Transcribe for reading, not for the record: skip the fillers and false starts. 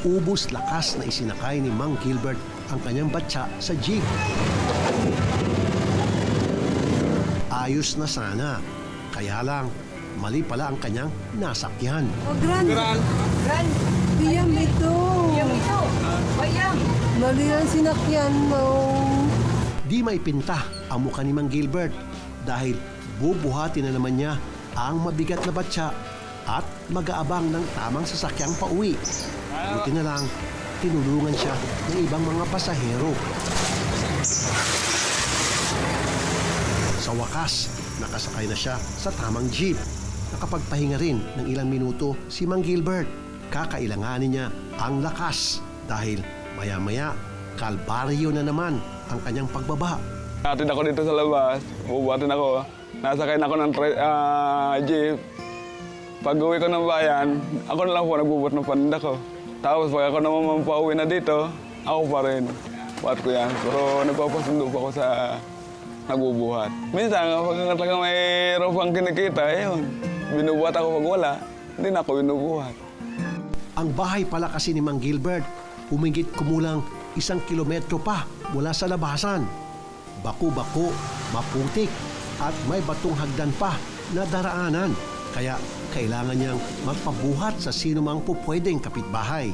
ubos lakas na isinakay ni Mang Gilbert ang kanyang batsa sa jeep. Ayos na sana, kaya lang mali pala ang kanyang nasakyan. Oh, Gran. Biyam ito. Bayam. Mali ang sinakyan mo. Di maipinta ang mukha ni Mang Gilbert dahil bubuhati na naman niya ang mabigat na batsa at mag-aabang ng tamang sasakyang pauwi. Buti na lang, tinulungan siya ng ibang mga pasahero. Sa wakas, nakasakay na siya sa tamang jeep. Nakapagpahinga rin ng ilang minuto si Mang Gilbert. Kakailanganin niya ang lakas dahil maya-maya, kalbaryo na naman ang kanyang pagbaba. Atid ako dito sa labas, bubuhatin ako. Nasakay na ako ng jeep. Pag uwi ko ng bayan, ako na lang po nagbubuhat ng paninda ko. Tapos pag ako naman pauwi na dito, ako pa rin. Buhat ko yan. Pero nagpapasundo pa ako sa nagbubuhat. Minsan, pag talaga mayroon pang kinikita, yun. Binubuhat ako pag wala, hindi na ako binubuhat. Ang bahay pala kasi ni Mang Gilbert, humigit kumulang 1 kilometro pa mula sa labasan. Baku-bako, maputik, at may batong hagdan pa na daraanan. Kaya kailangan niyang magpabuhat sa sino mang pupwedeng kapitbahay.